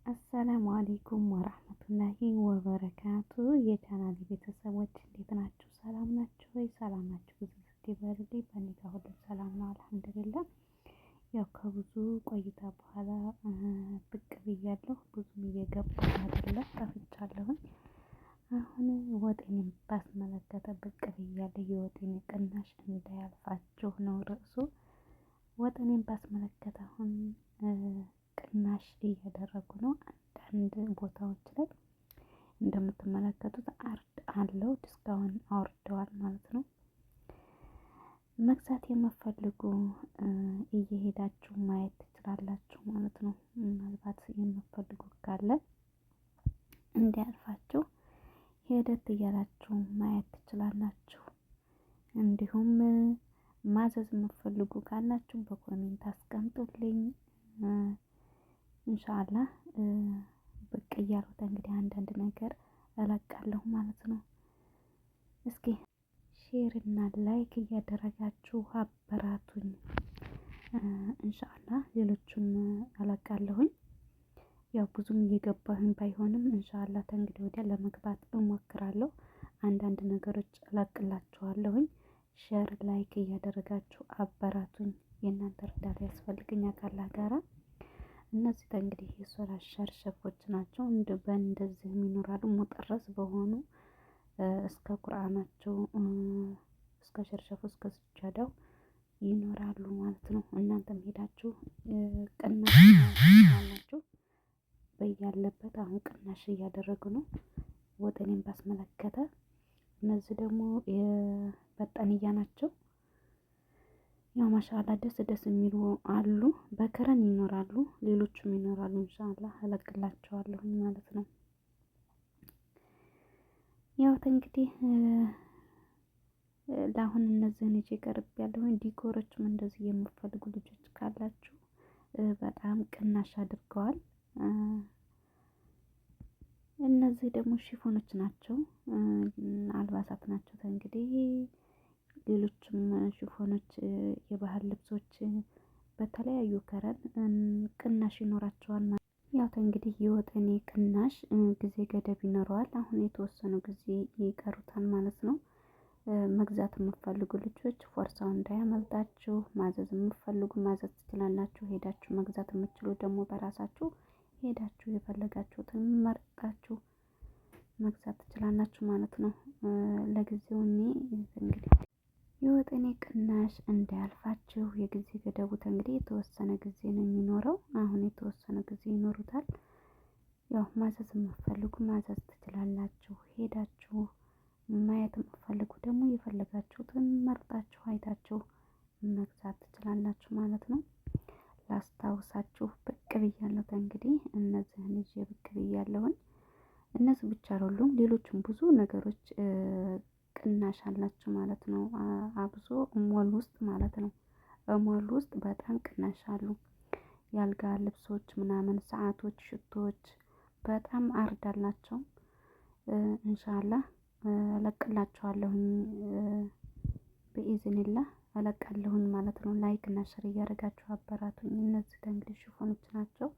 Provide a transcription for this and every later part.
አሰላሙ አሌይኩም ወራህመቱላሂ ወበረካቱ። የቻናል ቤተሰቦች እንዴት ናችሁ? ሰላም ናችሁ ወይ? ሰላም ናችሁ? ብዙ ስትበርልኝ በእኔ ጋር ሁሉም ሰላም ነው አልሐምዱሊላህ። ያው ከብዙ ቆይታ በኋላ ብቅ ብያለሁ። ብዙም እየገባሁ አይደለም፣ ጠፍቻለሁኝ። አሁን ወጤን ባስመለከተ ብቅ ብያለሁ። የወጤን ቅናሽ እንዳያልፋችሁ ነው ርዕሱ። ወጤን ባስመለከተ አሁን ቅናሽ እያደረጉ ነው። አንዳንድ ቦታዎች ላይ እንደምትመለከቱት አለው ዲስካውንት አውርደዋል ማለት ነው። መግዛት የምትፈልጉ እየሄዳችሁ ማየት ትችላላችሁ ማለት ነው። ምናልባት የምትፈልጉ ካለ እንዲያልፋችሁ ሄደት እያላችሁ ማየት ትችላላችሁ። እንዲሁም ማዘዝ የምትፈልጉ ካላችሁ በኮሜንት አስቀምጡልኝ። ኢንሻአላህ ብቅ እያልኩት እንግዲህ አንዳንድ ነገር እለቃለሁ ማለት ነው። እስኪ ሼር እና ላይክ እያደረጋችሁ አበራቱኝ። ኢንሻአላህ ሌሎችም እለቃለሁኝ። ያው ብዙም እየገባሁኝ ባይሆንም ኢንሻአላህ ከእንግዲህ ወዲያ ለመግባት እሞክራለሁ። አንዳንድ ነገሮች እለቅላችኋለሁኝ። ሼር ላይክ እያደረጋችሁ አበራቱኝ። የእናንተ እርዳታ ያስፈልገኛል ካላህ ጋራ። እነዚህ እንግዲህ የሶላት ሸርሸፎች ናቸው። በእንደዚህ ይኖራሉ። ሙጠረዝ በሆኑ እስከ ቁርአናቸው እስከ ሸርሸፉ እስከ ስጃዳው ይኖራሉ ማለት ነው። እናንተም ሄዳችሁ ቅናሽ አላችሁ በያለበት አሁን ቅናሽ እያደረጉ ነው። ወጤን ባስመለከተ እነዚህ ደግሞ የበጠንያ ናቸው። ያው ማሻአላ ደስ የሚሉ አሉ። በከረን ይኖራሉ፣ ሌሎችም ይኖራሉ። ኢንሻአላህ እለቅላችኋለሁ ማለት ነው። ያው እንግዲህ ለአሁን እነዚህን ይዤ ቀርብ ያለሁኝ። ዲኮሮችም እንደዚህ የምትፈልጉ ልጆች ካላችሁ በጣም ቅናሽ አድርገዋል። እነዚህ ደግሞ ሽፎኖች ናቸው፣ አልባሳት ናቸው። እንግዲህ ሌሎችም ሽፎኖች የባህል ልብሶች በተለያዩ ከረን ቅናሽ ይኖራቸዋል ማለት ነው። ያው እንግዲህ የወጤን ቅናሽ ጊዜ ገደብ ይኖረዋል። አሁን የተወሰኑ ጊዜ ይቀሩታል ማለት ነው። መግዛት የምትፈልጉ ልጆች ፎርሳው እንዳያመልጣችሁ። ማዘዝ የምትፈልጉ ማዘዝ ትችላላችሁ። ሄዳችሁ መግዛት የምትችሉ ደግሞ በራሳችሁ ሄዳችሁ የፈለጋችሁትን መርጣችሁ መግዛት ትችላላችሁ ማለት ነው። ለጊዜው እኔ እንግዲህ የወጤን ቅናሽ እንዳያልፋችሁ የጊዜ ገደቡት እንግዲህ የተወሰነ ጊዜ ነው የሚኖረው። አሁን የተወሰነ ጊዜ ይኖሩታል። ያው ማዘዝ የምትፈልጉ ማዘዝ ትችላላችሁ። ሄዳችሁ ማየት የምትፈልጉ ደግሞ የፈለጋችሁትን መርጣችሁ አይታችሁ መግዛት ትችላላችሁ ማለት ነው። ላስታውሳችሁ ብቅ ብያለሁ። እንግዲህ እነዚህን ይዤ ብቅ ብያለሁኝ። እነዚህ ብቻ አይደሉም፣ ሌሎችም ብዙ ነገሮች ቅናሽ አላቸው ማለት ነው። አብዞ ሞል ውስጥ ማለት ነው። ሞል ውስጥ በጣም ቅናሽ አሉ። የአልጋ ልብሶች ምናምን፣ ሰዓቶች፣ ሽቶዎች በጣም አርዳላቸው። ኢንሻአላህ እለቅላችኋለሁኝ በኢዝኒላህ እለቃለሁኝ ማለት ነው። ላይክ እና ሼር እያደረጋችሁ አበራቱኝ። እነዚህ እንግዲህ ሽፎኖች ናቸው።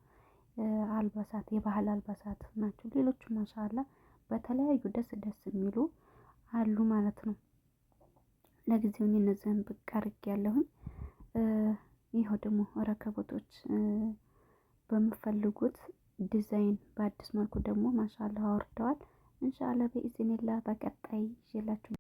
አልባሳት የባህል አልባሳት ናቸው። ሌሎቹ ማሻአላ በተለያዩ ደስ የሚሉ አሉ ማለት ነው። ለጊዜው እነዚህን ብቅ አድርጌያለሁኝ። ይኸው ደግሞ ረከቦቶች በምፈልጉት ዲዛይን በአዲስ መልኩ ደግሞ ማሻአላ አወርደዋል። ኢንሻአላ በኢዝኒላህ በቀጣይ ይዤላችሁ